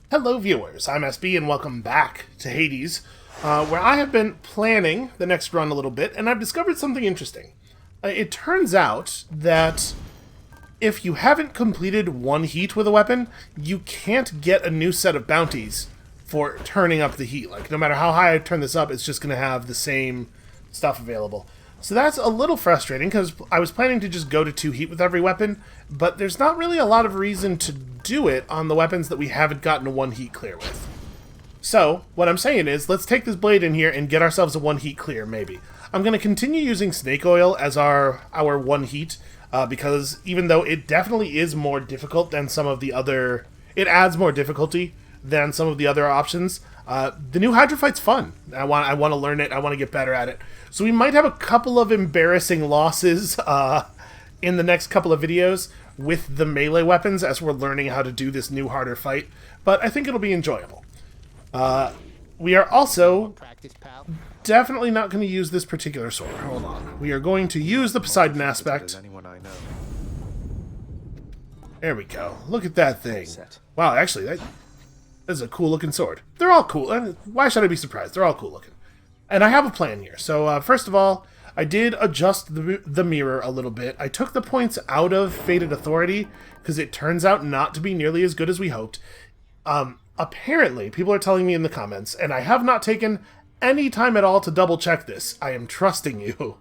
Hello viewers, I'm SB and welcome back to Hades, where I have been planning the next run a little bit, and I've discovered something interesting. It turns out that if you haven't completed one heat with a weapon, you can't get a new set of bounties for turning up the heat. Like, no matter how high I turn this up, it's just going to have the same stuff available. So that's a little frustrating, because I was planning to just go to 2 heat with every weapon, but there's not really a lot of reason to do it on the weapons that we haven't gotten a 1 heat clear with. So, what I'm saying is, let's take this blade in here and get ourselves a 1 heat clear, maybe. I'm going to continue using snake oil as our 1 heat, because even though it definitely is more difficult than some of the other... It adds more difficulty than some of the other options. The new Hydrophyte's fun. I want to learn it. I want to get better at it. So we might have a couple of embarrassing losses in the next couple of videos with the melee weapons as we're learning how to do this new harder fight. But I think it'll be enjoyable. We are also definitely not going to use this particular sword. Hold on. We are going to use the Poseidon aspect. There we go. Look at that thing. Wow, actually, that is a cool looking sword. They're all cool. Why should I be surprised? They're all cool looking. And I have a plan here. So first of all, I did adjust the mirror a little bit. I took the points out of Fated Authority because it turns out not to be nearly as good as we hoped. Apparently, people are telling me in the comments, and I have not taken any time at all to double check this. I am trusting you.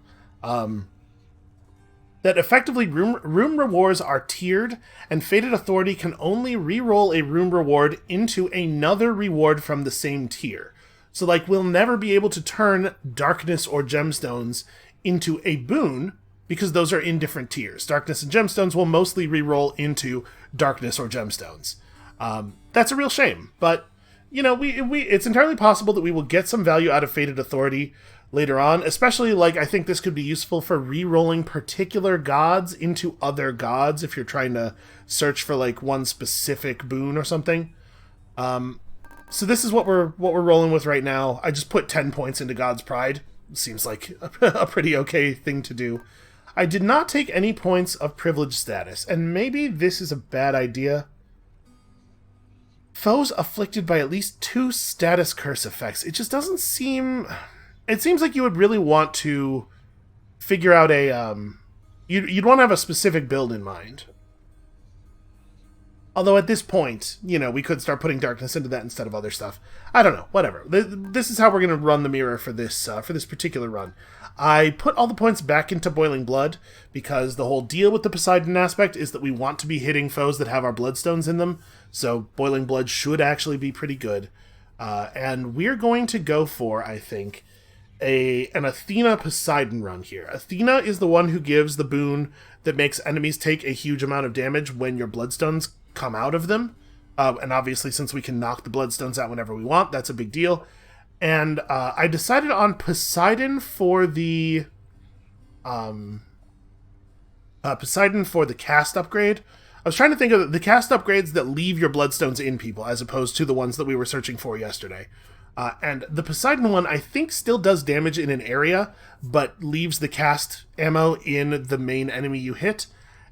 That effectively room rewards are tiered, and Fated Authority can only re-roll a room reward into another reward from the same tier. So, like, we'll never be able to turn Darkness or Gemstones into a boon, because those are in different tiers. Darkness and Gemstones will mostly re-roll into Darkness or Gemstones. That's a real shame, but, you know, it's entirely possible that we will get some value out of Fated Authority later on, especially, like, I think this could be useful for re-rolling particular gods into other gods if you're trying to search for, like, one specific boon or something. So this is what we're rolling with right now. I just put 10 points into God's Pride. Seems like a pretty okay thing to do. I did not take any points of privilege status, and maybe this is a bad idea. Foes afflicted by at least 2 status curse effects. It just doesn't seem... It seems like you would really want to figure out a... You'd want to have a specific build in mind. Although at this point, you know, we could start putting darkness into that instead of other stuff. I don't know, whatever. This is how we're going to run the mirror for this particular run. I put all the points back into Boiling Blood, because the whole deal with the Poseidon aspect is that we want to be hitting foes that have our bloodstones in them, so Boiling Blood should actually be pretty good. And we're going to go for, I think, an Athena Poseidon run here. Athena is the one who gives the boon that makes enemies take a huge amount of damage when your bloodstones come out of them, and obviously since we can knock the bloodstones out whenever we want, that's a big deal. And I decided on Poseidon for the cast upgrade. I was trying to think of the cast upgrades that leave your bloodstones in people, as opposed to the ones that we were searching for yesterday. And the Poseidon one, I think, still does damage in an area, but leaves the cast ammo in the main enemy you hit.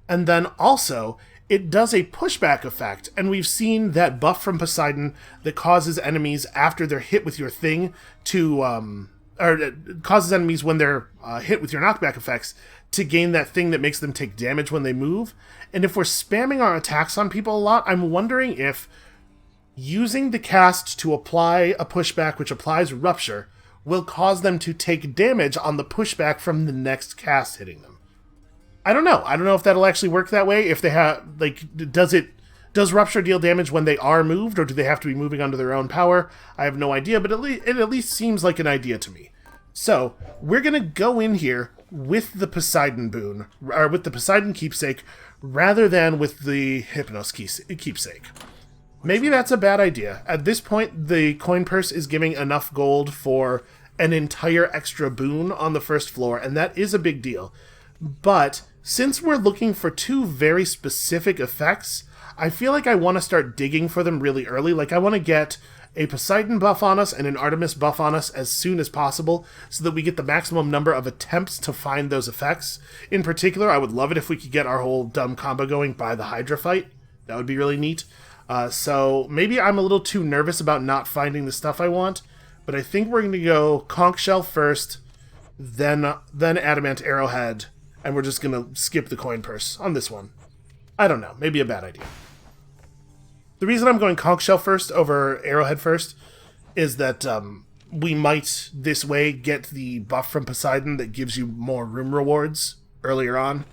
And then also, it does a pushback effect, and we've seen that buff from Poseidon that causes enemies after they're hit with your thing to, or it causes enemies when they're hit with your knockback effects to gain that thing that makes them take damage when they move. And if we're spamming our attacks on people a lot, I'm wondering if using the cast to apply a pushback which applies Rupture will cause them to take damage on the pushback from the next cast hitting them. I don't know. I don't know if that'll actually work that way. If they have, like, does Rupture deal damage when they are moved, or do they have to be moving under their own power? I have no idea, but it at least seems like an idea to me. So, we're going to go in here with the Poseidon boon, or with the Poseidon keepsake, rather than with the Hypnos keepsake. Maybe that's a bad idea. At this point, the coin purse is giving enough gold for an entire extra boon on the first floor, and that is a big deal. But since we're looking for 2 very specific effects, I feel like I want to start digging for them really early. Like, I want to get a Poseidon buff on us and an Artemis buff on us as soon as possible, so that we get the maximum number of attempts to find those effects. In particular, I would love it if we could get our whole dumb combo going by the Hydra fight. That would be really neat. So maybe I'm a little too nervous about not finding the stuff I want, but I think we're going to go conch shell first, then adamant arrowhead, and we're just going to skip the coin purse on this one. I don't know, maybe a bad idea. The reason I'm going conch shell first over arrowhead first is that we might this way get the buff from Poseidon that gives you more room rewards earlier on.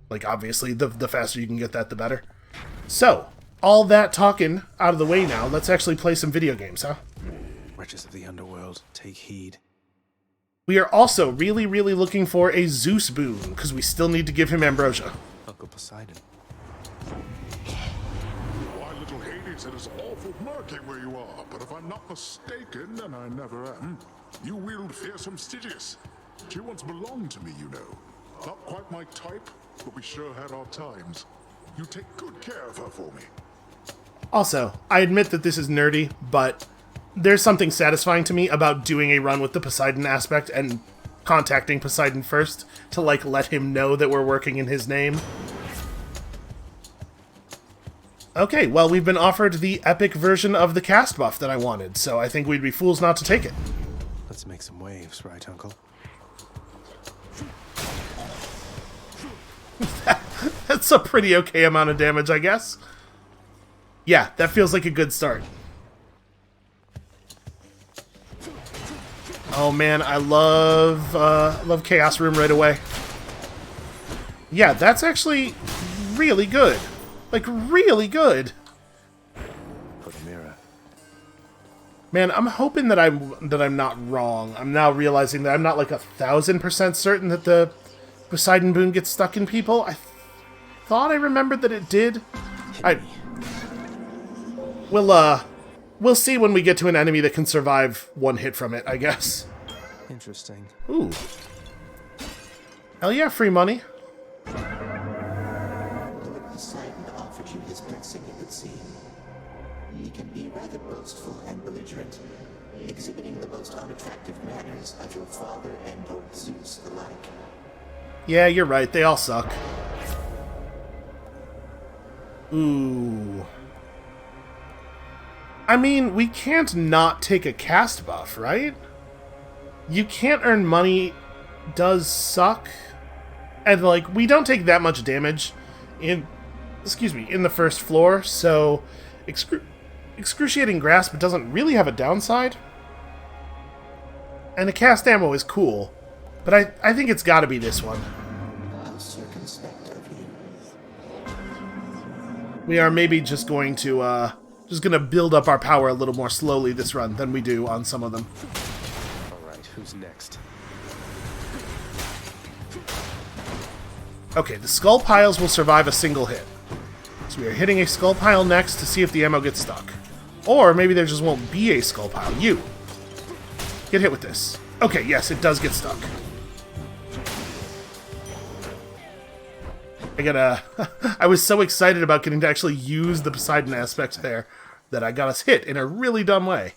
Like, obviously, the faster you can get that, the better. So, all that talking out of the way now, let's actually play some video games, huh? Wretches of the underworld, take heed. We are also really, really looking for a ZEUS boon, because we still need to give him Ambrosia. Uncle Poseidon. Why, little Hades, it is awful murky where you are, but if I'm not mistaken, and I never am, you wield fearsome Stygius. She once belonged to me, you know. Not quite my type, but we sure had our times. You take good care of her for me. Also, I admit that this is nerdy, but there's something satisfying to me about doing a run with the Poseidon aspect and contacting Poseidon first to, like, let him know that we're working in his name. Okay, well, we've been offered the epic version of the cast buff that I wanted, so I think we'd be fools not to take it. Let's make some waves, right, Uncle? That's a pretty okay amount of damage, I guess. Yeah, that feels like a good start. Oh man, I love Chaos Room right away. Yeah, that's actually really good. Like, really good. For the mirror. Man, I'm hoping that I'm not wrong. I'm now realizing that I'm not like 1000% certain that the Poseidon boon gets stuck in people. I thought I remembered that it did. We'll see when we get to an enemy that can survive one hit from it, I guess. Interesting. Ooh. Hell yeah, free money. Poseidon offered you his blessing, it would seem. He can be rather boastful and belligerent, exhibiting the most unattractive manners of your father and Lord Zeus alike. Yeah, you're right. They all suck. Ooh. I mean, we can't not take a cast buff, right? You can't earn money does suck. And, like, we don't take that much damage in the first floor, so excruciating grasp doesn't really have a downside. And the cast ammo is cool, but I think it's got to be this one. How circumspect of you. We are maybe just going to build up our power a little more slowly this run than we do on some of them. Alright, who's next? Okay, the skull piles will survive a single hit. So we are hitting a skull pile next to see if the ammo gets stuck. Or maybe there just won't be a skull pile. You! Get hit with this. Okay, yes, it does get stuck. I was so excited about getting to actually use the Poseidon aspect there that I got us hit in a really dumb way.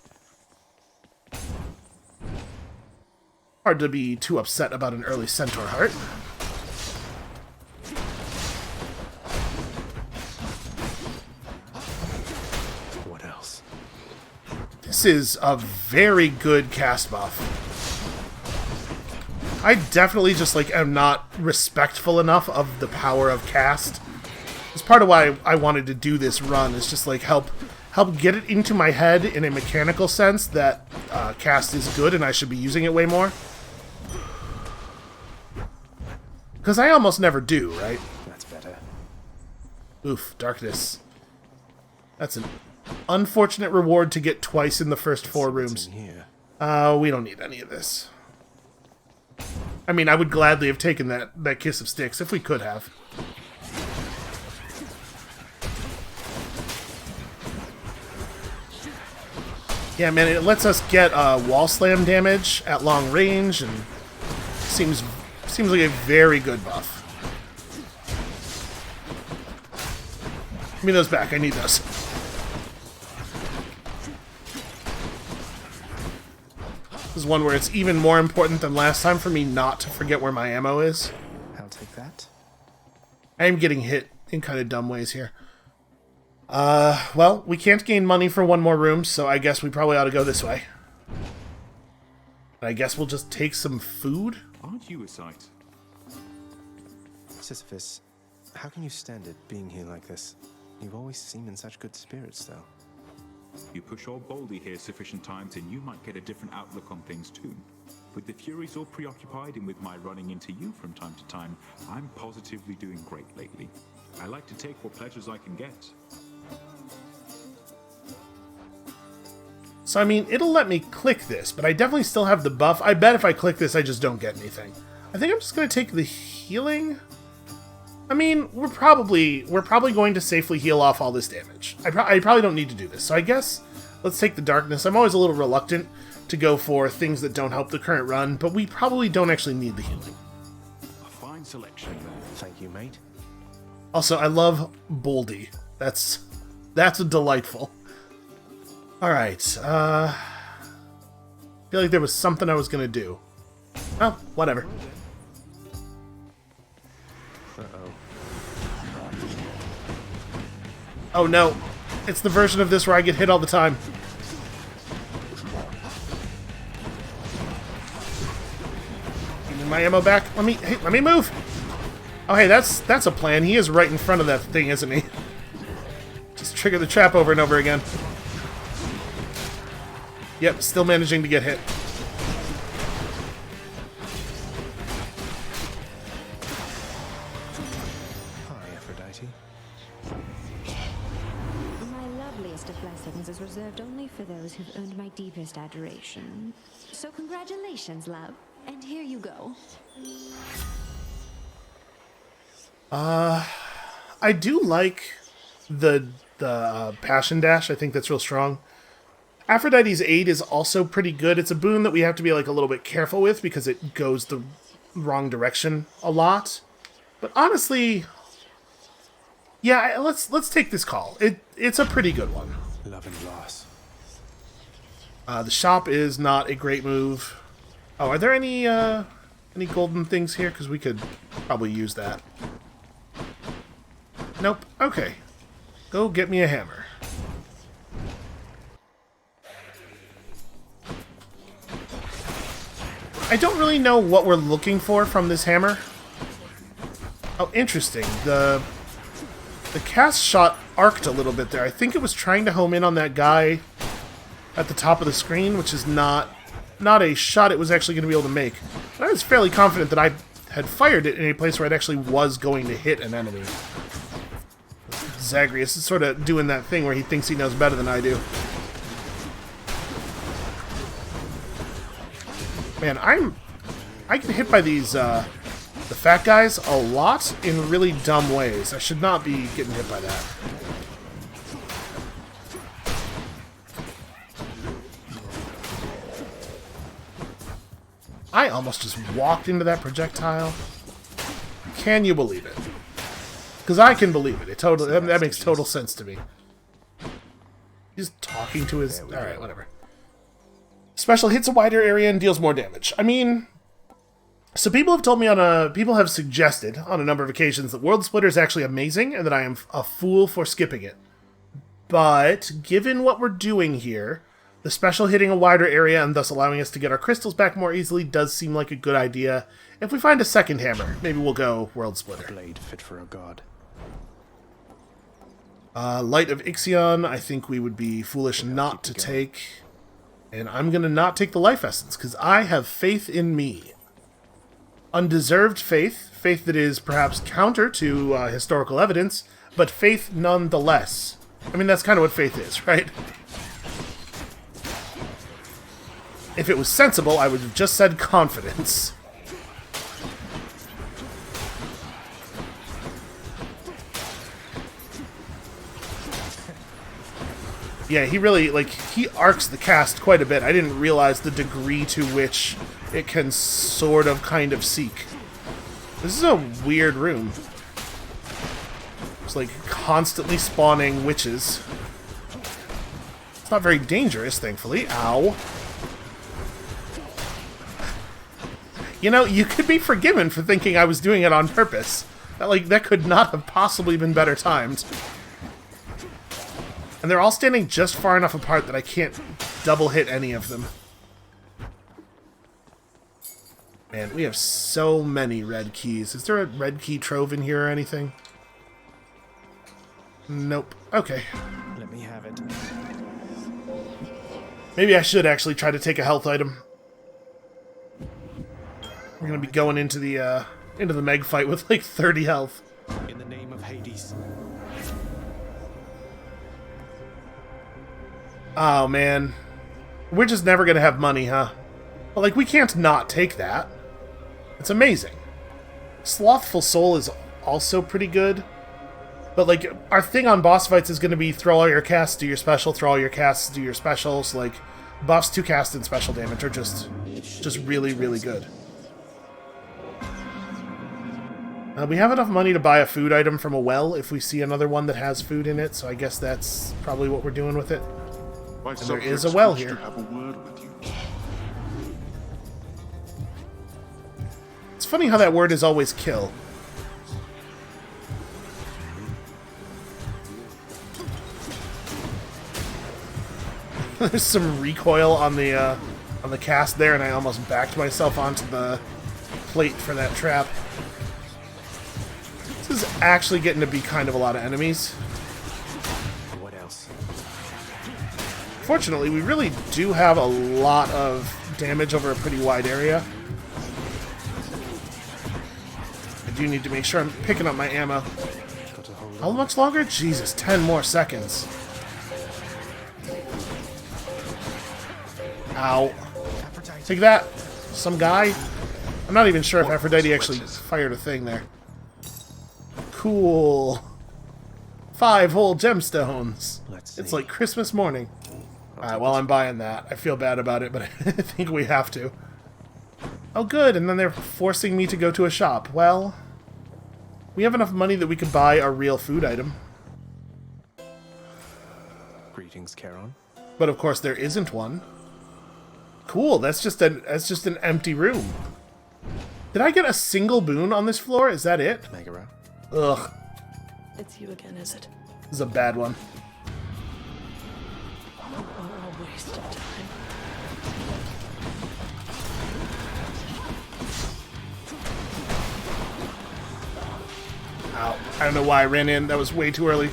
Hard to be too upset about an early Centaur heart. What else? This is a very good cast buff. I definitely just, like, am not respectful enough of the power of cast. It's part of why I wanted to do this run, is just, like, help get it into my head in a mechanical sense that cast is good and I should be using it way more. Because I almost never do, right? That's better. Oof, darkness. That's an unfortunate reward to get twice in the first 4 rooms. In here. We don't need any of this. I mean, I would gladly have taken that Kiss of Styx if we could have. Yeah, man, it lets us get wall slam damage at long range, and seems like a very good buff. Give me those back. I need those. This is one where it's even more important than last time for me not to forget where my ammo is. I'll take that. I am getting hit in kind of dumb ways here. Well, we can't gain money for one more room, so I guess we probably ought to go this way. I guess we'll just take some food? Aren't you a sight? Sisyphus, how can you stand it being here like this? You've always seemed in such good spirits, though. You push all boldly here sufficient times and you might get a different outlook on things too. With the Furies all preoccupied and with my running into you from time to time, I'm positively doing great lately. I like to take what pleasures I can get. So, I mean, it'll let me click this, but I definitely still have the buff. I bet if I click this, I just don't get anything. I think I'm just going to take the healing. I mean, we're probably going to safely heal off all this damage. I probably don't need to do this. So I guess let's take the darkness. I'm always a little reluctant to go for things that don't help the current run, but we probably don't actually need the healing. A fine selection. Thank you, mate. Also, I love Boldy. That's delightful. Alright, I feel like there was something I was gonna do. Oh, whatever. Uh-oh. Oh no, it's the version of this where I get hit all the time. Give me my ammo back. Let me move. Oh hey, that's a plan. He is right in front of that thing, isn't he? Just trigger the trap over and over again. Yep, still managing to get hit. Hi, Aphrodite. My loveliest of blessings is reserved only for those who've earned my deepest adoration. So congratulations, love. And here you go. I do like the Passion Dash. I think that's real strong. Aphrodite's Aid is also pretty good. It's a boon that we have to be like a little bit careful with because it goes the wrong direction a lot. But honestly, yeah, let's take this call. It's a pretty good one. Love and loss. The shop is not a great move. Oh, are there any golden things here? Because we could probably use that. Nope. Okay. Go get me a hammer. I don't really know what we're looking for from this hammer. Oh, interesting. The cast shot arced a little bit there. I think it was trying to home in on that guy at the top of the screen, which is not a shot it was actually going to be able to make. But I was fairly confident that I had fired it in a place where it actually was going to hit an enemy. Zagreus is sort of doing that thing where he thinks he knows better than I do. Man, I get hit by these, the fat guys a lot in really dumb ways. I should not be getting hit by that. I almost just walked into that projectile. Can you believe it? Because I can believe it. That makes total sense to me. He's talking to his... Alright, whatever. Special hits a wider area and deals more damage. I mean, so people have told me people have suggested on a number of occasions that World Splitter is actually amazing and that I am a fool for skipping it. But given what we're doing here, the special hitting a wider area and thus allowing us to get our crystals back more easily does seem like a good idea. If we find a second hammer, maybe we'll go World Splitter. Blade fit for a god. Light of Ixion, I think we would be foolish not to take. And I'm going to not take the life essence, because I have faith in me. Undeserved faith, faith that is perhaps counter to historical evidence, but faith nonetheless. I mean, that's kind of what faith is, right? If it was sensible, I would have just said confidence. Yeah, he really, he arcs the cast quite a bit. I didn't realize the degree to which it can sort of kind of seek. This is a weird room. It's constantly spawning witches. It's not very dangerous, thankfully. Ow. You know, you could be forgiven for thinking I was doing it on purpose. That could not have possibly been better timed. And they're all standing just far enough apart that I can't double hit any of them. Man, we have so many red keys. Is there a red key trove in here or anything? Nope. Okay. Let me have it. Maybe I should actually try to take a health item. We're gonna be going into the Meg fight with like 30 health. In the name of Hades. Oh man, we're just never gonna have money, huh? But like, we can't not take that. It's amazing. Slothful Soul is also pretty good. But like, our thing on boss fights is gonna be throw all your casts, do your special, throw all your casts, do your specials. Like, buffs to cast and special damage are just really, really good. We have enough money to buy a food item from a well if we see another one that has food in it, so I guess that's probably what we're doing with it. My And there is subjects a well wish here. to have a word with you. It's funny how that word is always kill. There's some recoil on the cast there, and I almost backed myself onto the plate for that trap. This is actually getting to be kind of a lot of enemies. What else? Fortunately, we really do have a lot of damage over a pretty wide area. I do need to make sure I'm picking up my ammo. Got to hold How much longer? Jesus, 10 more seconds. Ow. Take that, some guy. I'm not even sure if Aphrodite actually fired a thing there. Cool. 5 whole gemstones. Let's It's see. like Christmas morning. Alright, well, I'm buying that. I feel bad about it, but I think we have to. Oh, good, and then they're forcing me to go to a shop. Well, we have enough money that we could buy a real food item. Greetings, Charon. But of course, there isn't one. Cool, that's just an empty room. Did I get a single boon on this floor? Is that it? Megara. Ugh, It's you again, is it? this is a bad one. What a waste of time. Ow. I don't know why I ran in. That was way too early.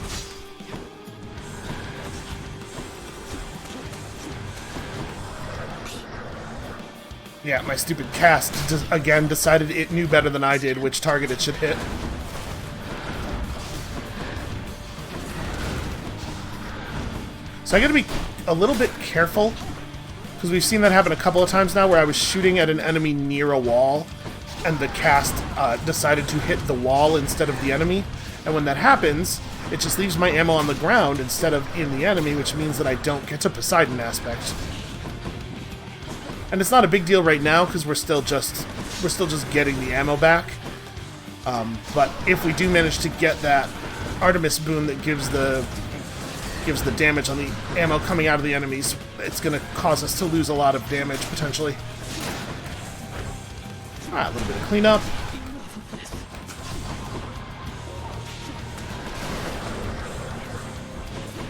Yeah, my stupid cast again decided it knew better than I did which target it should hit. So I gotta be a little bit careful, because we've seen that happen a couple of times now where I was shooting at an enemy near a wall, and the cast decided to hit the wall instead of the enemy. And when that happens, it just leaves my ammo on the ground instead of in the enemy, which means that I don't get to Poseidon aspect. And it's not a big deal right now because we're still just getting the ammo back. But if we do manage to get that Artemis boon that gives the damage on the ammo coming out of the enemies, it's going to cause us to lose a lot of damage potentially. Alright, a little bit of cleanup.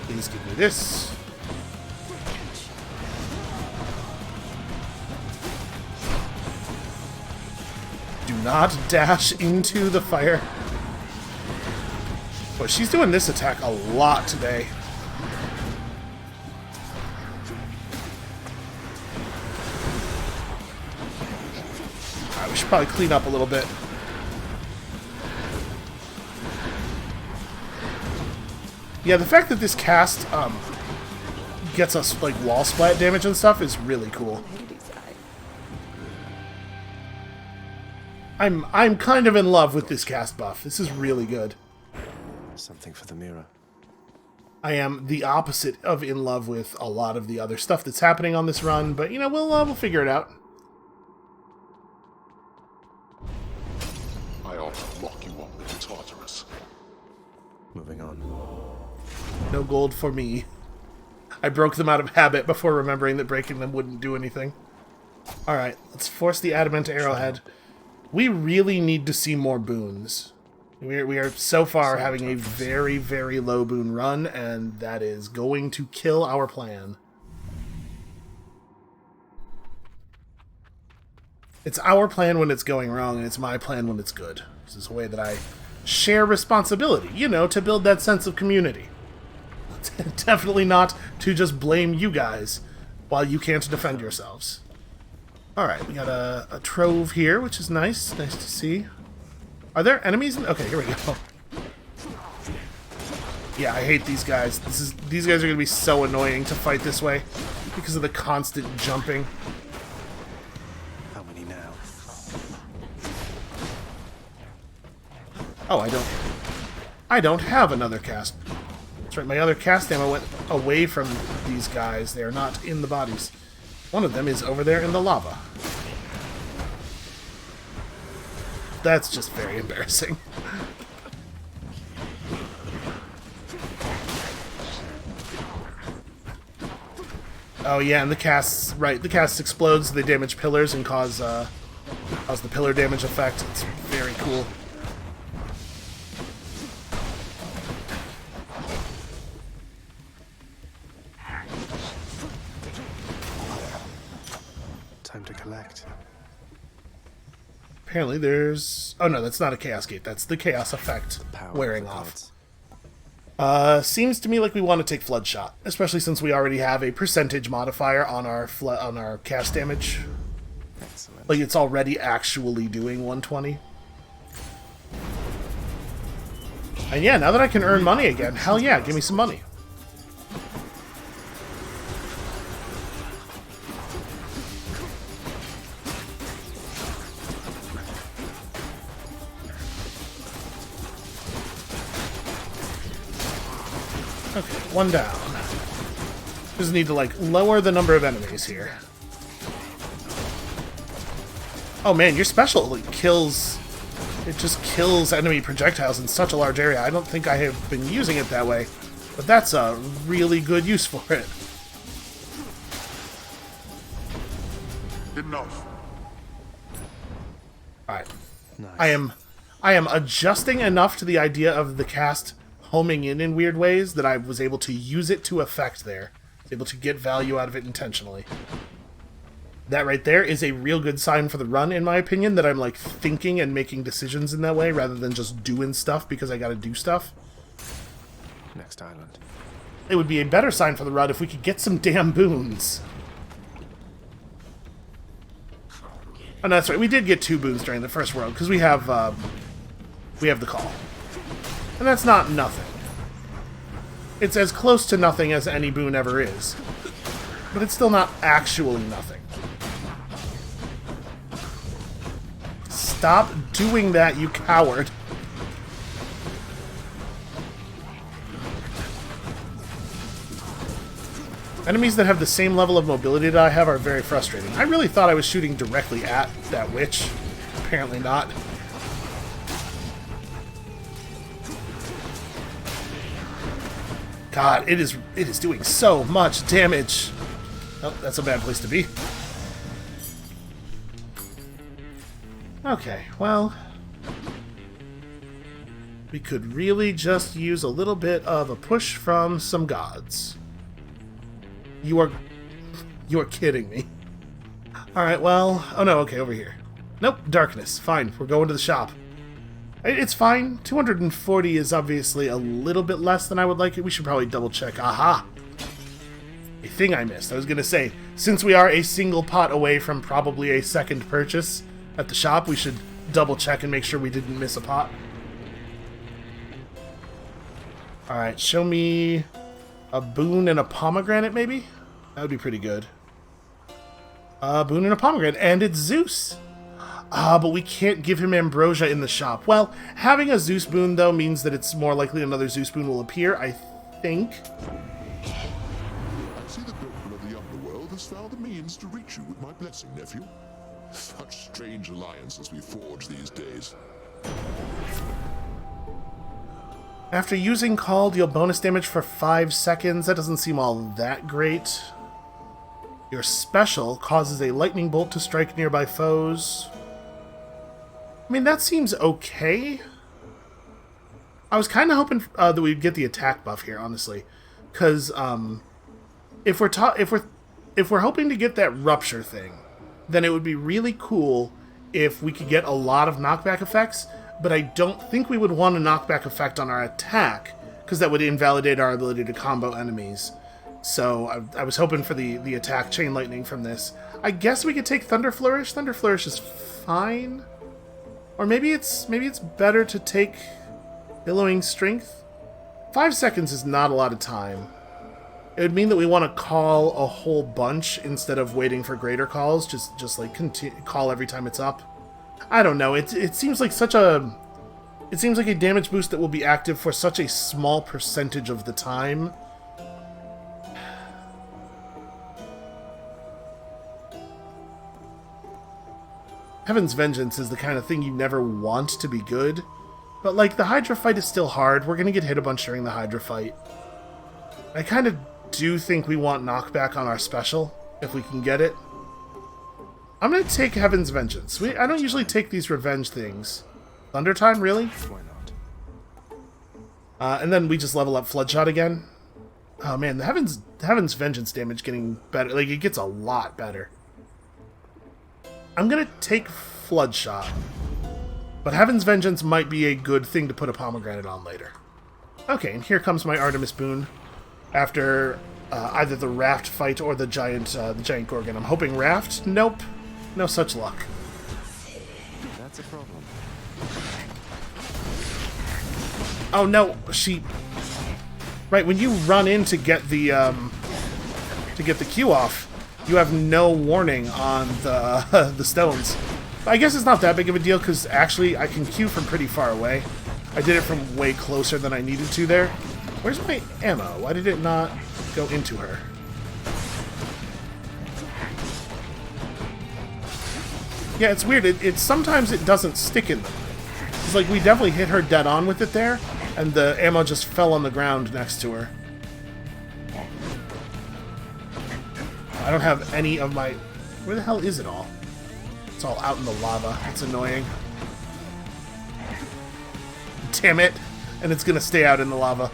Please give me this. Do not dash into the fire. But she's doing this attack a lot today. Alright, we should probably clean up a little bit. Yeah, the fact that this cast gets us like wall splat damage and stuff is really cool. I'm kind of in love with this cast buff. This is really good. Something for the mirror. I am the opposite of in love with a lot of the other stuff that's happening on this run, but you know, we'll figure it out. I ought to lock you up in Tartarus. Moving on. No gold for me. I broke them out of habit before remembering that breaking them wouldn't do anything. Alright, let's force the adamant arrowhead. We really need to see more boons. We are so far having a very, very low boon run, and that is going to kill our plan. It's our plan when it's going wrong, and it's my plan when it's good. This is a way that I share responsibility, you know, to build that sense of community. Definitely not to just blame you guys while you can't defend yourselves. Alright, we got a trove here, which is nice. Nice to see. Are there enemies? Okay, here we go. Yeah, I hate these guys. These guys are going to be so annoying to fight this way because of the constant jumping. How many now? Oh, I don't have another cast. That's right, my other cast ammo went away from these guys. They are not in the bodies. One of them is over there in the lava. That's just very embarrassing. Oh yeah, and the casts, right, the cast explodes, they damage pillars and cause the pillar damage effect. It's very cool. Time to collect. Apparently there's... Oh no, that's not a chaos gate. That's the chaos effect Power wearing of the off. gods. Seems to me like we want to take Flood Shot, especially since we already have a percentage modifier on our cast damage. Excellent. Like it's already actually doing 120. And yeah, now that I can earn money again, hell yeah, give me some money. Okay, one down. Just need to, like, lower the number of enemies here. Oh man, your special like, kills... It just kills enemy projectiles in such a large area. I don't think I have been using it that way, but that's a really good use for it. Enough. Alright. Nice. I am adjusting enough to the idea of the cast homing in weird ways that I was able to use it to effect there. I was able to get value out of it intentionally. That right there is a real good sign for the run, in my opinion, that I'm like thinking and making decisions in that way rather than just doing stuff because I gotta do stuff. Next island. It would be a better sign for the run if we could get some damn boons. Oh, no, that's right. We did get 2 boons during the first world because we have the call. And that's not nothing. It's as close to nothing as any boon ever is. But it's still not actually nothing. Stop doing that, you coward. Enemies that have the same level of mobility that I have are very frustrating. I really thought I was shooting directly at that witch. Apparently not. God, it is doing so much damage. Oh, that's a bad place to be. Okay, well... we could really just use a little bit of a push from some gods. You are kidding me. Alright, well... oh no, okay, over here. Nope, darkness. Fine, we're going to the shop. It's fine. 240 is obviously a little bit less than I would like it. We should probably double check. Aha! A thing I missed. I was going to say, since we are a single pot away from probably a second purchase at the shop, we should double check and make sure we didn't miss a pot. Alright, show me a boon and a pomegranate, maybe? That would be pretty good. A boon and a pomegranate, and it's Zeus! Ah, but we can't give him ambrosia in the shop. Well, having a Zeus boon, though, means that it's more likely another Zeus boon will appear, I think. I see the Doctor of the Underworld has found the means to reach you with my blessing, nephew. Such strange alliances we forge these days. After using Call, deal bonus damage for 5 seconds. That doesn't seem all that great. Your special causes a lightning bolt to strike nearby foes. I mean, that seems okay. I was kind of hoping that we'd get the attack buff here, honestly, because if we're hoping to get that rupture thing, then it would be really cool if we could get a lot of knockback effects. But I don't think we would want a knockback effect on our attack, because that would invalidate our ability to combo enemies. So I was hoping for the attack chain lightning from this. I guess we could take Thunder Flourish. Thunder Flourish is fine, or maybe it's better to take Billowing Strength. 5 seconds is not a lot of time. It would mean that we want to call a whole bunch instead of waiting for greater calls. Just like call every time it's up. I don't know. It seems like it seems like a damage boost that will be active for such a small percentage of the time. Heaven's Vengeance is the kind of thing you never want to be good. But, like, the Hydra fight is still hard. We're going to get hit a bunch during the Hydra fight. I kind of do think we want knockback on our special, if we can get it. I'm going to take Heaven's Vengeance. I don't usually take these revenge things. Thunder Time, really? Why not? And then we just level up Floodshot again. Oh man, the Heaven's Vengeance damage getting better. Like, it gets a lot better. I'm going to take Floodshot. But Heaven's Vengeance might be a good thing to put a pomegranate on later. Okay, and here comes my Artemis boon. After either the raft fight or the giant Gorgon. I'm hoping raft? Nope. No such luck. That's a problem. Oh no, Right, when you run in to get the Q off, you have no warning on the the stones. I guess it's not that big of a deal, because actually I can Q from pretty far away. I did it from way closer than I needed to there. Where's my ammo? Why did it not go into her? Yeah, it's weird. Sometimes it doesn't stick in them. It's like we definitely hit her dead on with it there, and the ammo just fell on the ground next to her. I don't have any of my... Where the hell is it all? It's all out in the lava. It's annoying. Damn it! And it's gonna stay out in the lava.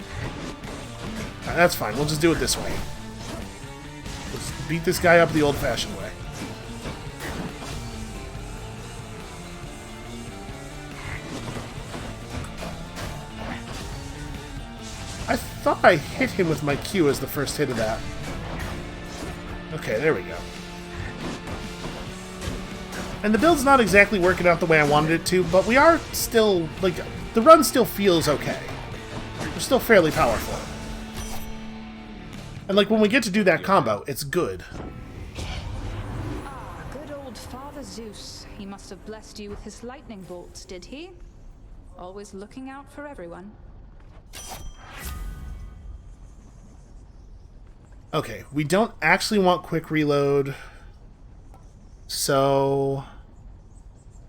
That's fine. We'll just do it this way. Let's beat this guy up the old-fashioned way. I thought I hit him with my Q as the first hit of that. Okay, there we go. And the build's not exactly working out the way I wanted it to, but we are still, like, the run still feels okay. We're still fairly powerful. And, like, when we get to do that combo, it's good. Ah, good old Father Zeus. He must have blessed you with his lightning bolts, did he? Always looking out for everyone. Okay, we don't actually want quick reload. So...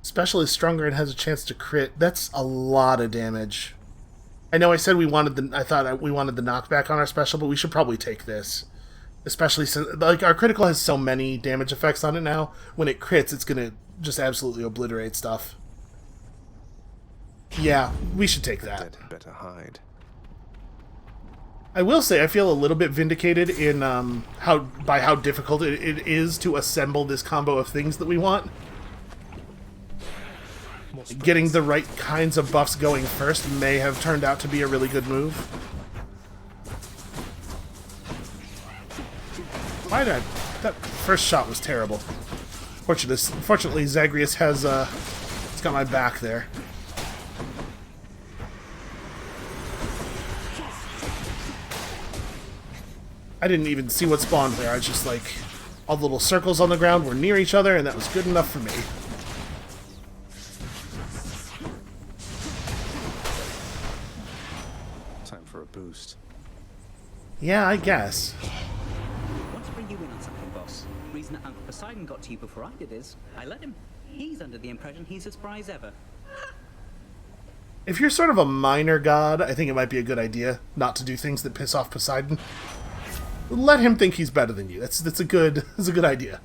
Special is stronger and has a chance to crit. That's a lot of damage. I know I said we wanted the... I thought we wanted the knockback on our special, but we should probably take this. Especially since... Like, our critical has so many damage effects on it now. When it crits, it's gonna just absolutely obliterate stuff. Yeah, we should take that. Better hide. I will say I feel a little bit vindicated in how difficult it is to assemble this combo of things that we want. Getting the right kinds of buffs going first may have turned out to be a really good move. Why did that first shot was terrible. Fortunately, Zagreus has it's got my back there. I didn't even see what spawned there. I was just like, all the little circles on the ground were near each other, and that was good enough for me. Time for a boost. Yeah, I guess. Want to bring you in on something, boss. Reason that Uncle Poseidon got to you before I did is, I let him. He's under the impression he's as spry as ever. If you're sort of a minor god, I think it might be a good idea not to do things that piss off Poseidon. Let him think he's better than you. That's a good idea.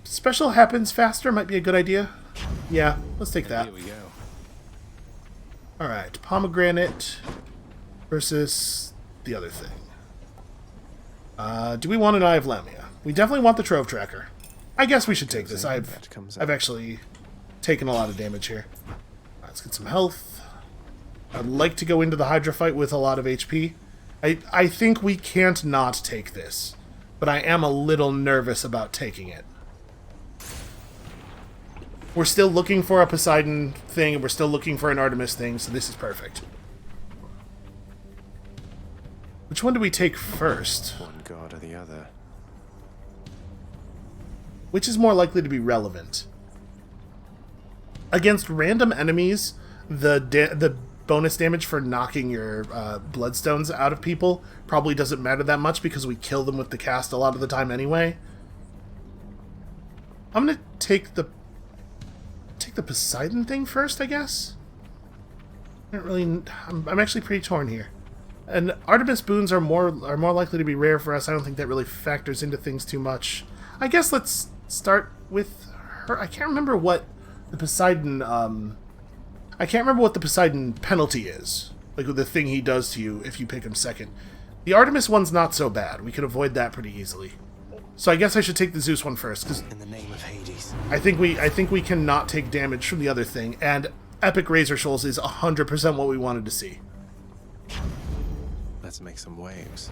Special happens faster might be a good idea. Yeah, let's take that. Here we go. Alright, pomegranate versus the other thing. Do we want an Eye of Lamia? We definitely want the Trove Tracker. I guess we should take this. I've actually taken a lot of damage here. Let's get some health. I'd like to go into the Hydra fight with a lot of HP. I think we can't not take this, but I am a little nervous about taking it. We're still looking for a Poseidon thing, and we're still looking for an Artemis thing, so this is perfect. Which one do we take first? One god or the other. Which is more likely to be relevant? Against random enemies, the bonus damage for knocking your bloodstones out of people probably doesn't matter that much because we kill them with the cast a lot of the time anyway. I'm gonna take the Poseidon thing first, I guess. I don't really. I'm actually pretty torn here. And Artemis boons are more likely to be rare for us. I don't think that really factors into things too much. I guess let's start with her. I can't remember what the Poseidon. I can't remember what the Poseidon penalty is. Like the thing he does to you if you pick him second. The Artemis one's not so bad. We could avoid that pretty easily. So I guess I should take the Zeus one first, because in the name of Hades, I think we cannot take damage from the other thing, and Epic Razor Shoals is 100% what we wanted to see. let's make some waves.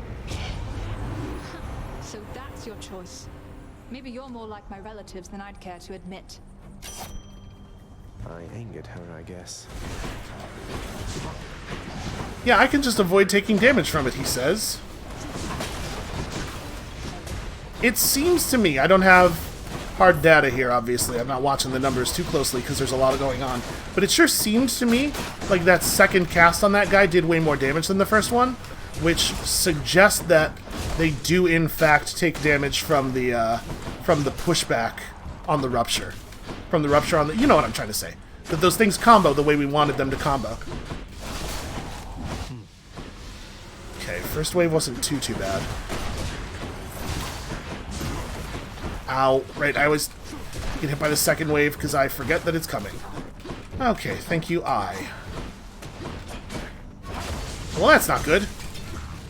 So that's your choice. Maybe you're more like my relatives than I'd care to admit. I angered her, I guess. Yeah, I can just avoid taking damage from it, he says. It seems to me, I don't have hard data here, obviously. I'm not watching the numbers too closely because there's a lot going on. But it sure seems to me like that second cast on that guy did way more damage than the first one, which suggests that they do in fact take damage from the pushback on the rupture. From the rupture on the... You know what I'm trying to say. That those things combo the way we wanted them to combo. Okay, first wave wasn't too bad. Ow. Right, I always get hit by the second wave because I forget that it's coming. Okay, thank you, I. Well, that's not good.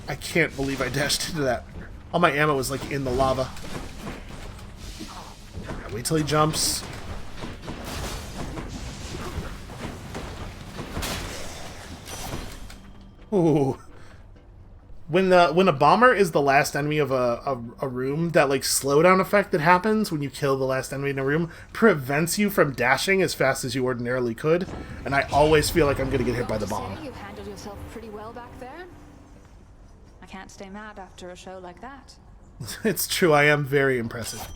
I can't believe I dashed into that. All my ammo was, like, in the lava. Wait till he jumps. Ooh. When a bomber is the last enemy of a room, that like slowdown effect that happens when you kill the last enemy in a room prevents you from dashing as fast as you ordinarily could, and I always feel like I'm gonna get hit by the bomb. You handled yourself pretty well back there. I can't stay mad after a show like that. It's true, I am very impressive.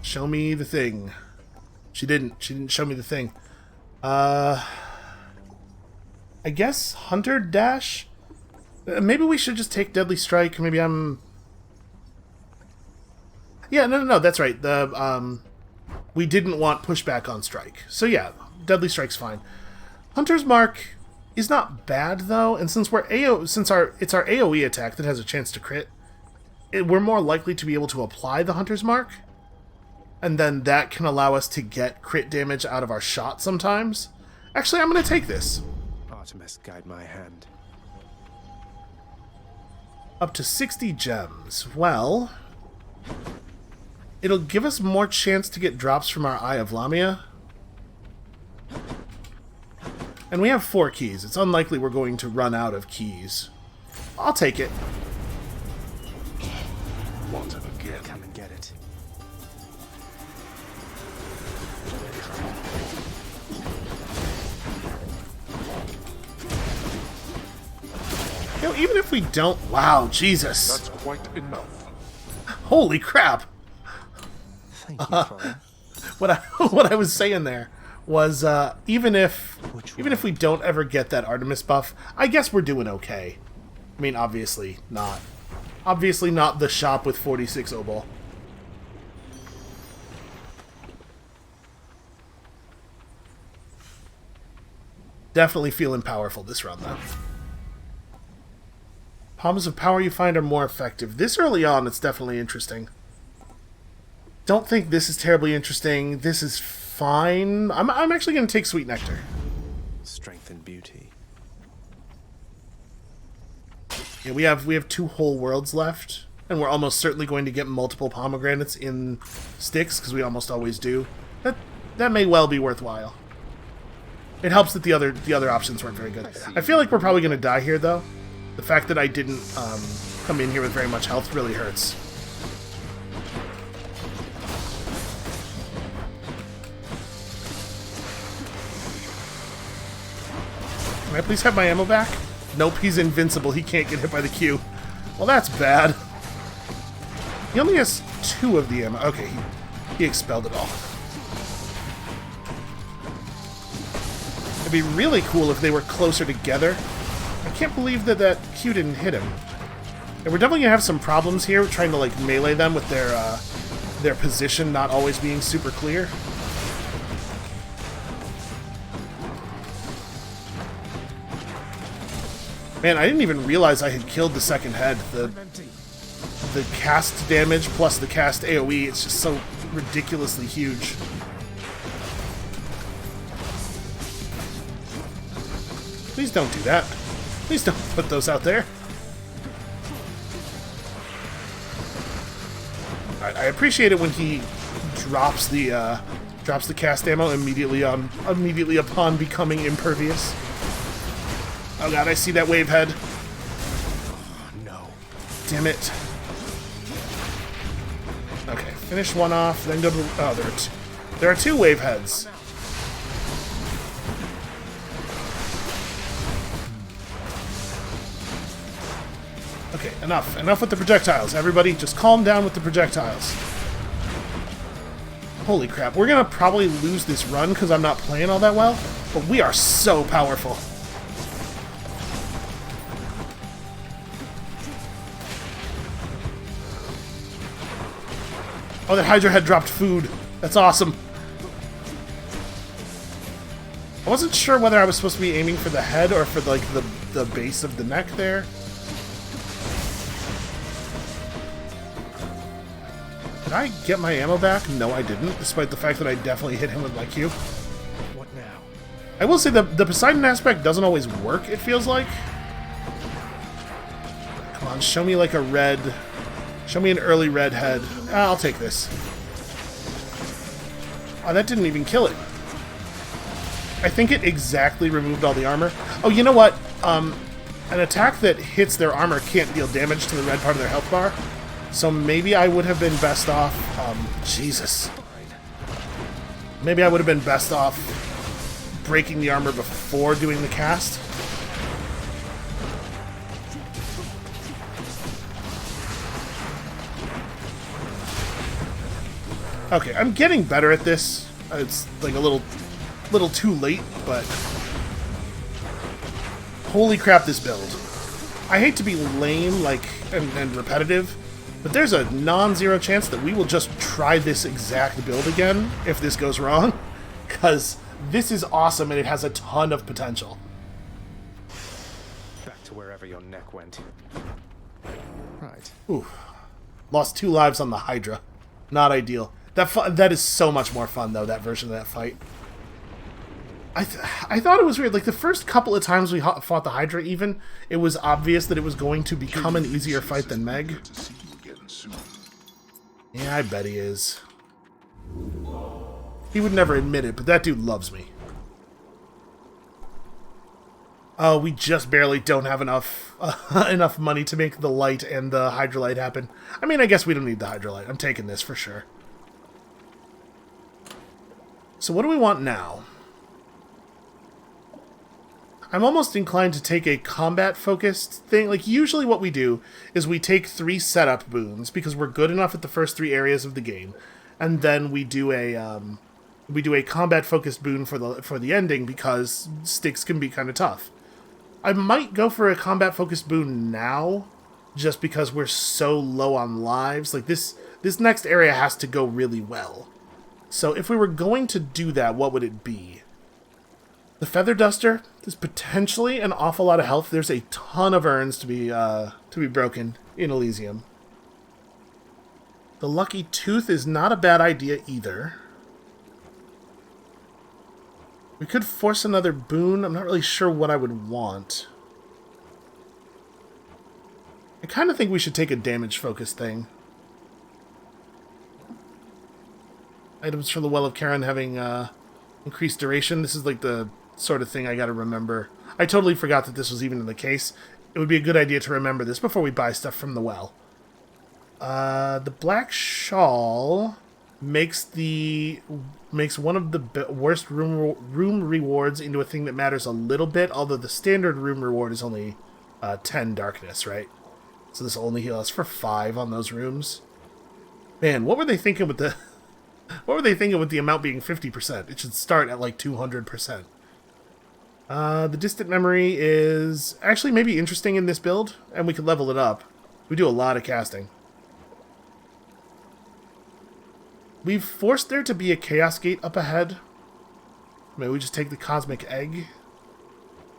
Show me the thing. She didn't show me the thing. I guess Hunter Dash? Maybe we should just take Deadly Strike. Maybe I'm... Yeah, no, that's right. We didn't want pushback on Strike. So yeah, Deadly Strike's fine. Hunter's Mark is not bad, though, and since it's our AoE attack that has a chance to crit, we're more likely to be able to apply the Hunter's Mark, and then that can allow us to get crit damage out of our shot sometimes. Actually, I'm going to take this. Artemis, guide my hand. Up to 60 gems. Well, it'll give us more chance to get drops from our Eye of Lamia. And we have 4 keys. It's unlikely we're going to run out of keys. I'll take it. Want it again? Come and get it. You know, even if we don't... Wow, Jesus. That's quite enough. Holy crap. Thank you, Father. What I was saying there was even if we don't ever get that Artemis buff, I guess we're doing okay. I mean, obviously not. Obviously not the shop with 46 obol. Definitely feeling powerful this run, though. Palms of power you find are more effective. This early on, it's definitely interesting. Don't think this is terribly interesting. This is fine. I'm actually going to take Sweet Nectar. Strength and beauty. Yeah, we have 2 whole worlds left, and we're almost certainly going to get multiple pomegranates in sticks, because we almost always do. That may well be worthwhile. It helps that the other options weren't very good. I feel like we're probably going to die here, though. The fact that I didn't come in here with very much health really hurts. Can I please have my ammo back? Nope, he's invincible. He can't get hit by the Q. Well, that's bad. He only has 2 of the ammo. Okay, he expelled it all. It'd be really cool if they were closer together. I can't believe that Q didn't hit him. And we're definitely gonna have some problems here trying to like melee them with their position not always being super clear. Man, I didn't even realize I had killed the second head. The cast damage plus the cast AoE, it's just so ridiculously huge. Please don't do that. Please don't put those out there. I appreciate it when he drops the cast ammo immediately upon becoming impervious. Oh god, I see that wave head. Oh, no. Damn it. Okay, finish one off, then go to... Oh, there are 2 wave heads. Okay, enough. Enough with the projectiles. Everybody, just calm down with the projectiles. Holy crap, we're gonna probably lose this run because I'm not playing all that well, but we are so powerful. Oh, that Hydra had dropped food. That's awesome. I wasn't sure whether I was supposed to be aiming for the head or for like the base of the neck there. Did I get my ammo back? No, I didn't, despite the fact that I definitely hit him with my Q. What now? I will say the Poseidon aspect doesn't always work, it feels like. Come on, show me like a red... Show me an early red head. I'll take this. Oh, that didn't even kill it. I think it exactly removed all the armor. Oh, you know what? An attack that hits their armor can't deal damage to the red part of their health bar. So maybe I would have been best off... Jesus. Maybe I would have been best off breaking the armor before doing the cast. Okay, I'm getting better at this. It's like a little too late, but... Holy crap, this build. I hate to be lame, like, and repetitive, but there's a non-zero chance that we will just try this exact build again if this goes wrong, because this is awesome and it has a ton of potential. Back to wherever your neck went. Right. Ooh. Lost 2 lives on the Hydra. Not ideal. That is so much more fun, though, that version of that fight. I thought it was weird. Like, the first couple of times we fought the Hydra, even, it was obvious that it was going to become an easier fight than Meg. Yeah, I bet he is. He would never admit it, but that dude loves me. Oh, we just barely don't have enough enough money to make the light and the Hydrolite happen. I mean, I guess we don't need the Hydrolite. I'm taking this for sure. So what do we want now? I'm almost inclined to take a combat-focused thing. Like, usually what we do is we take 3 setup boons, because we're good enough at the first 3 areas of the game, and then we do a combat-focused boon for the ending, because sticks can be kind of tough. I might go for a combat-focused boon now, just because we're so low on lives. Like, this next area has to go really well. So if we were going to do that, what would it be? The Feather Duster is potentially an awful lot of health. There's a ton of urns to be broken in Elysium. The Lucky Tooth is not a bad idea either. We could force another boon. I'm not really sure what I would want. I kind of think we should take a damage focus thing. Items for the Well of Karen having increased duration. This is like the sort of thing I gotta remember. I totally forgot that this was even in the case. It would be a good idea to remember this before we buy stuff from the well. The Black Shawl makes one of the worst room rewards into a thing that matters a little bit, although the standard room reward is only 10 darkness, right? So this will only heal us for 5 on those rooms. Man, what were they thinking with the amount being 50%? It should start at like 200%. The distant memory is actually maybe interesting in this build, and we could level it up. We do a lot of casting. We've forced there to be a Chaos Gate up ahead. Maybe we just take the Cosmic Egg.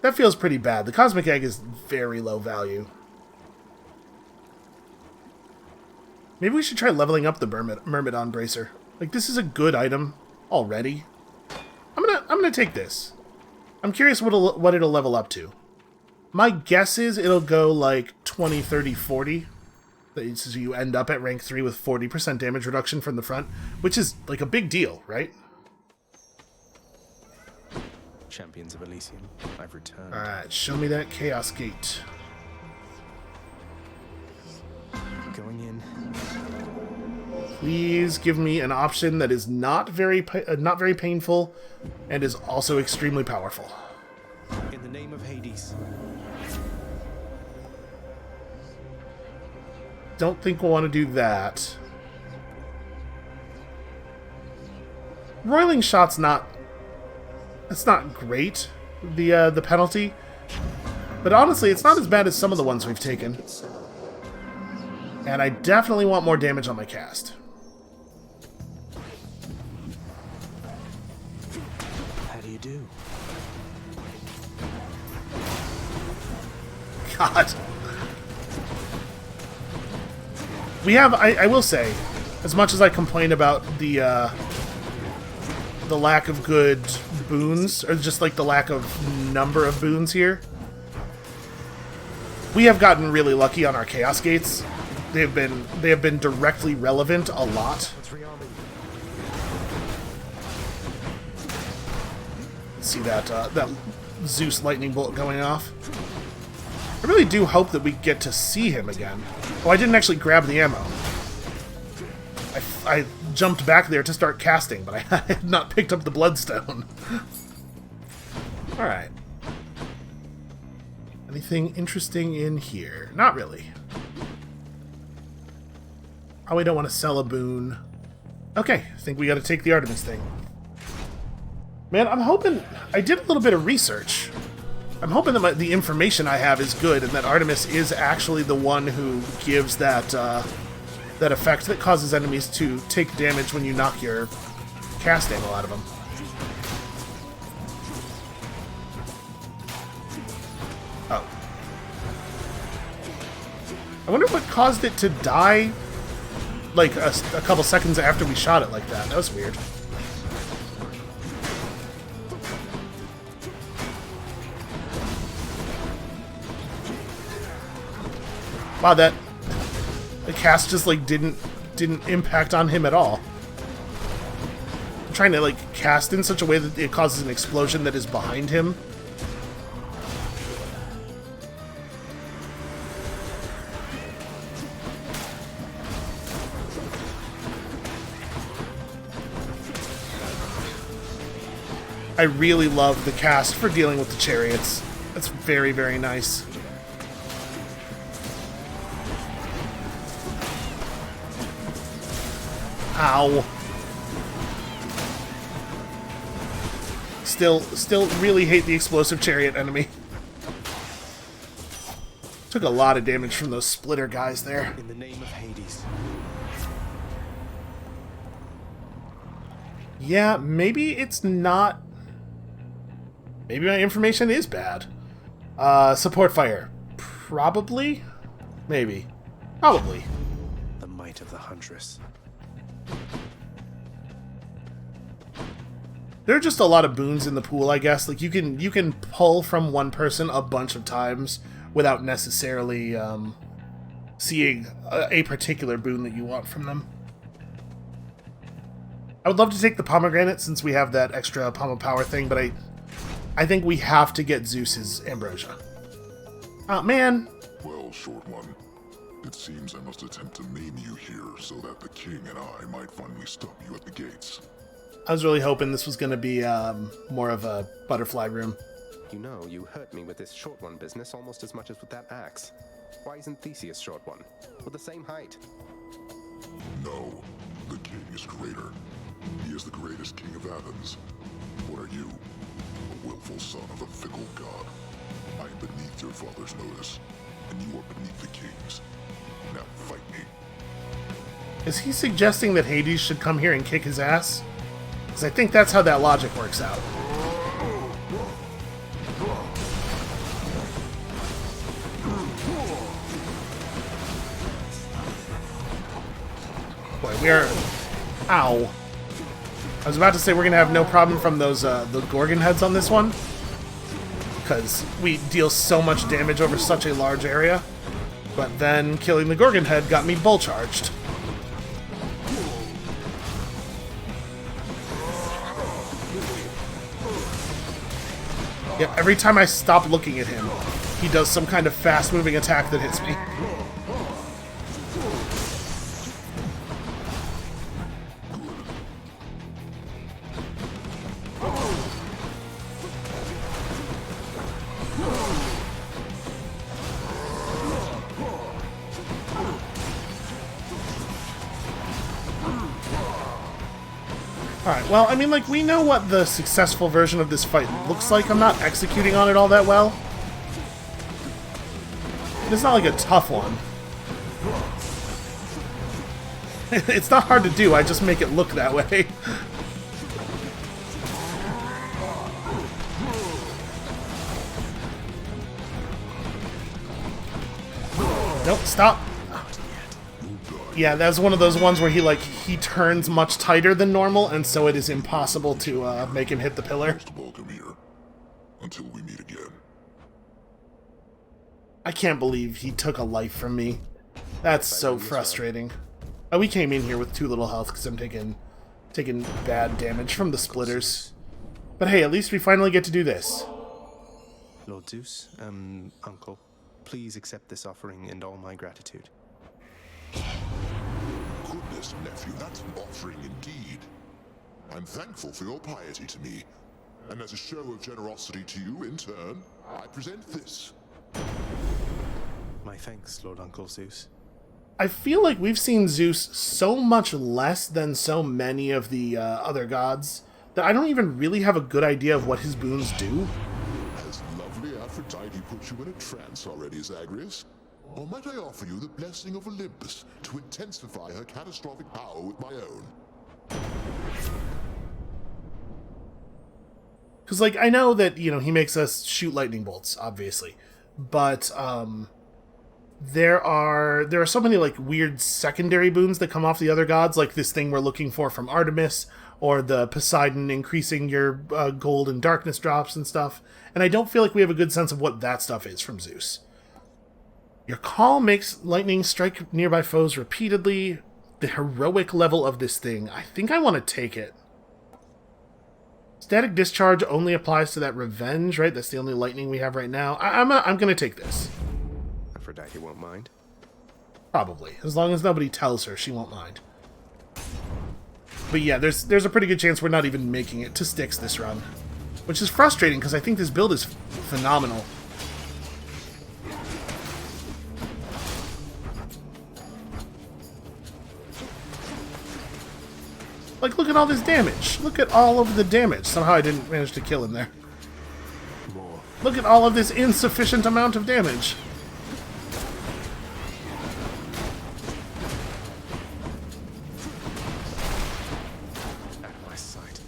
That feels pretty bad. The Cosmic Egg is very low value. Maybe we should try leveling up the Myrmidon Bracer. Like, this is a good item already. I'm gonna take this. I'm curious what it'll level up to. My guess is it'll go like 20, 30, 40. So you end up at rank 3 with 40% damage reduction from the front, which is like a big deal, right? Champions of Elysium, I've returned. Alright, show me that Chaos Gate. Going in. Please give me an option that is not very painful and is also extremely powerful. In the name of Hades. Don't think we'll want to do that. Roiling shot's not... It's not great, the penalty. But honestly, it's not as bad as some of the ones we've taken. And I definitely want more damage on my cast. How do you do? God. We have, I will say, as much as I complain about the lack of good boons, or just like the lack of number of boons here, we have gotten really lucky on our Chaos Gates. They have been directly relevant a lot. See that that Zeus lightning bolt going off. I really do hope that we get to see him again. Oh, I didn't actually grab the ammo. I jumped back there to start casting, but I had not picked up the bloodstone. Alright. Anything interesting in here? Not really. Probably don't want to sell a boon. Okay, I think we gotta take the Artemis thing. Man, I'm hoping... I did a little bit of research. I'm hoping that the information I have is good, and that Artemis is actually the one who gives that that effect that causes enemies to take damage when you knock your casting, a lot of them. Oh. I wonder what caused it to die, like, a couple seconds after we shot it like that. That was weird. Wow, the cast just like didn't impact on him at all. I'm trying to like cast in such a way that it causes an explosion that is behind him. I really love the cast for dealing with the chariots. That's very, very nice. Ow. Still really hate the explosive chariot enemy. Took a lot of damage from those splitter guys there. In the name of Hades. Yeah, maybe it's not... Maybe my information is bad. Support fire. Probably? Maybe. Probably. The might of the Huntress. There are just a lot of boons in the pool, I guess. Like, you can pull from one person a bunch of times without necessarily seeing a particular boon that you want from them. I would love to take the pomegranate since we have that extra palm of power thing, but I think we have to get Zeus's ambrosia. Oh, man. Well, short one, it seems I must attempt to maim you here so that the king and I might finally stop you at the gates. I was really hoping this was going to be more of a butterfly room. You know, you hurt me with this short one business almost as much as with that axe. Why isn't Theseus short one? We're the same height. No, the king is greater. He is the greatest king of Athens. What are you? A willful son of a fickle god. I am beneath your father's notice, and you are beneath the king's. Now fight me. Is he suggesting that Hades should come here and kick his ass? Because I think that's how that logic works out. Boy, we are... Ow. I was about to say we're going to have no problem from those the Gorgon heads on this one. Because we deal so much damage over such a large area. But then killing the Gorgon head got me bull charged. Yeah, every time I stop looking at him, he does some kind of fast-moving attack that hits me. Alright, well, I mean, like, we know what the successful version of this fight looks like. I'm not executing on it all that well. It's not like a tough one. It's not hard to do, I just make it look that way. Nope, stop. Yeah, that's one of those ones where he turns much tighter than normal, and so it is impossible to make him hit the pillar. Welcome here, until we meet again. I can't believe he took a life from me. That's so frustrating. Oh, we came in here with 2 little health because I'm taking bad damage from the splitters. But hey, at least we finally get to do this. Lord Zeus, Uncle, please accept this offering and all my gratitude. Goodness, nephew, that's an offering indeed. I'm thankful for your piety to me, and as a show of generosity to you in turn, I present this. My thanks, Lord Uncle Zeus. I feel like we've seen Zeus so much less than so many of the other gods that I don't even really have a good idea of what his boons do. Has lovely Aphrodite put you in a trance already, Zagreus? Or might I offer you the blessing of Olympus to intensify her catastrophic power with my own? Because, like, I know that, you know, he makes us shoot lightning bolts, obviously. But, there are so many, like, weird secondary boons that come off the other gods, like this thing we're looking for from Artemis, or the Poseidon increasing your gold and darkness drops and stuff. And I don't feel like we have a good sense of what that stuff is from Zeus. Your call makes lightning strike nearby foes repeatedly. The heroic level of this thing. I think I want to take it. Static discharge only applies to that revenge, right? That's the only lightning we have right now. I'm going to take this. Aphrodite won't mind. Probably. As long as nobody tells her, she won't mind. But yeah, there's a pretty good chance we're not even making it to Styx this run. Which is frustrating, because I think this build is phenomenal. Like, look at all this damage. Look at all of the damage. Somehow I didn't manage to kill him there. More. Look at all of this insufficient amount of damage. Out of my sight.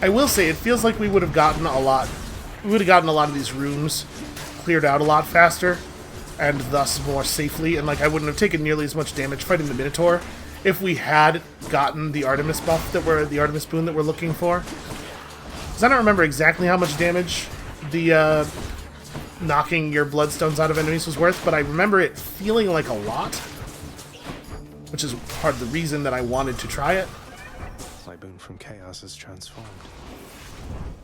I will say, it feels like we would have gotten a lot. We would have gotten a lot of these rooms cleared out a lot faster, and thus more safely, and like I wouldn't have taken nearly as much damage fighting the Minotaur if we had gotten the Artemis buff the Artemis boon that we're looking for. Because I don't remember exactly how much damage the knocking your bloodstones out of enemies was worth, but I remember it feeling like a lot, which is part of the reason that I wanted to try it. My boon from chaos is transformed.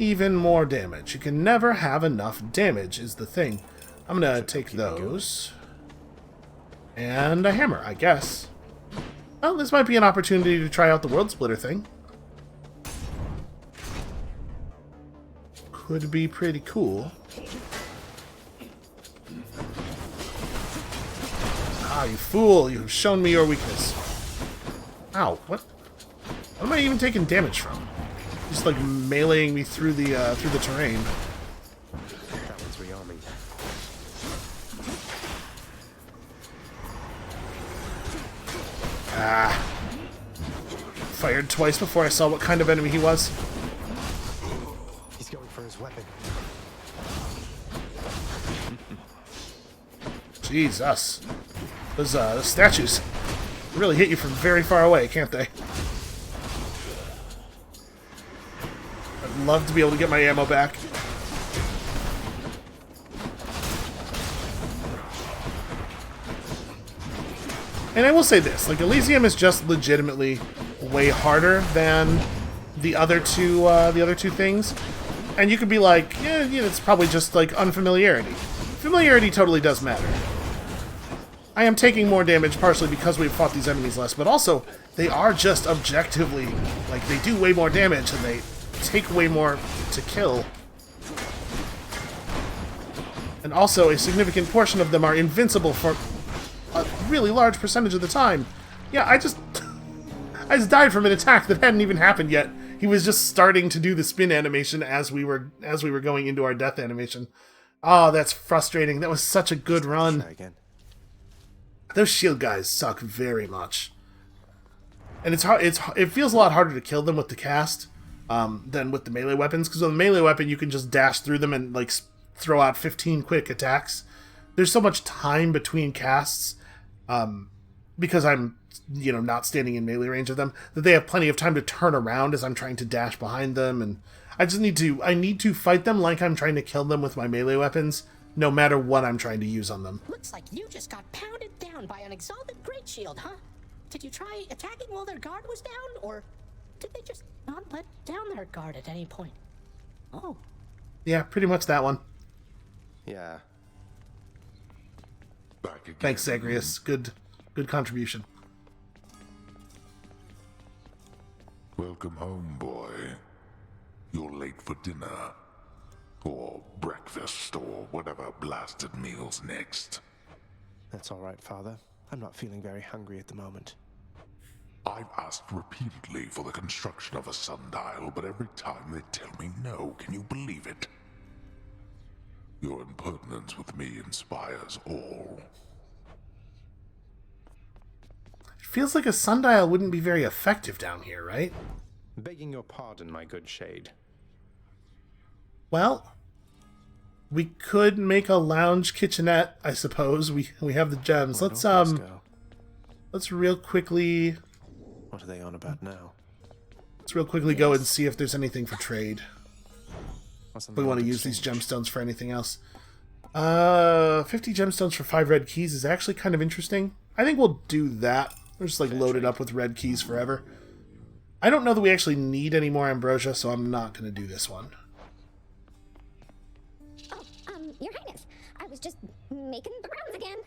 Even more damage. You can never have enough damage is the thing. I'm gonna take those. And a hammer, I guess. Well, this might be an opportunity to try out the world splitter thing. Could be pretty cool. Ah, you fool! You have shown me your weakness. Ow, what? What am I even taking damage from? Just like meleeing me through the terrain. That one's rearming. Ah. Fired twice before I saw what kind of enemy he was. He's going for his weapon. Jesus. Those statues really hit you from very far away, can't they? I'd love to be able to get my ammo back. And I will say this, like, Elysium is just legitimately way harder than the other two things. And you could be like, yeah, it's probably just, like, unfamiliarity. Familiarity totally does matter. I am taking more damage partially because we've fought these enemies less, but also, they are just objectively, like, they do way more damage and they take way more to kill. And also, a significant portion of them are invincible for a really large percentage of the time. Yeah, I just died from an attack that hadn't even happened yet. He was just starting to do the spin animation as we were going into our death animation. Oh, that's frustrating. That was such a good run. Try again. Those shield guys suck very much. And it's hard. It feels a lot harder to kill them with the cast than with the melee weapons, because with the melee weapon you can just dash through them and like throw out 15 quick attacks. There's so much time between casts, because I'm not standing in melee range of them, that they have plenty of time to turn around as I'm trying to dash behind them, and I need to fight them like I'm trying to kill them with my melee weapons, no matter what I'm trying to use on them. Looks like you just got pounded down by an exalted great shield, huh? Did you try attacking while their guard was down, or did they just not let down their guard at any point? Oh. Yeah, pretty much that one. Yeah. Back again. Thanks, Zagreus. Good contribution. Welcome home, boy. You're late for dinner. Or breakfast, or whatever blasted meal's next. That's all right, Father. I'm not feeling very hungry at the moment. I've asked repeatedly for the construction of a sundial, but every time they tell me no. Can you believe it? Your impertinence with me inspires all. It feels like a sundial wouldn't be very effective down here, right? Begging your pardon, my good shade. Well, we could make a lounge kitchenette, I suppose. We have the gems. Why don't we go? Let's real quickly. What are they on about now? Let's real quickly go and see if there's anything for trade. What's If we want to use these gemstones for anything else. 50 gemstones for 5 red keys is actually kind of interesting. I think we'll do that. We're just like loaded up with red keys forever. I don't know that we actually need any more ambrosia, so I'm not going to do this one. Your Highness, I was just making the rounds again.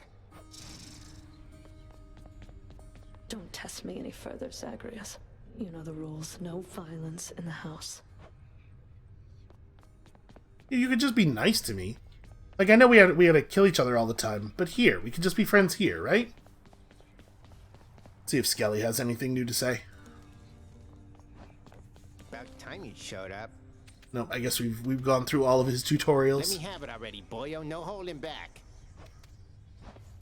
Don't test me any further, Zagreus. You know the rules. No violence in the house. You could just be nice to me. Like, I know we had to kill each other all the time, but here, we could just be friends here, right? Let's see if Skelly has anything new to say. About time you showed up. No, I guess we've gone through all of his tutorials. Let me have it already, boyo. No holding back.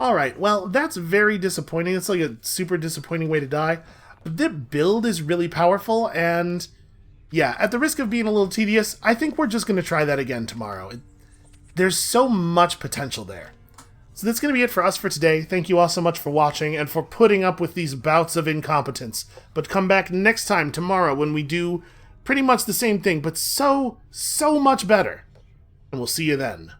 Alright, well, that's very disappointing. It's like a super disappointing way to die. But the build is really powerful, and yeah, at the risk of being a little tedious, I think we're just going to try that again tomorrow. There's so much potential there. So that's going to be it for us for today. Thank you all so much for watching and for putting up with these bouts of incompetence. But come back next time, tomorrow, when we do Pretty much the same thing, but so much better. And we'll see you then.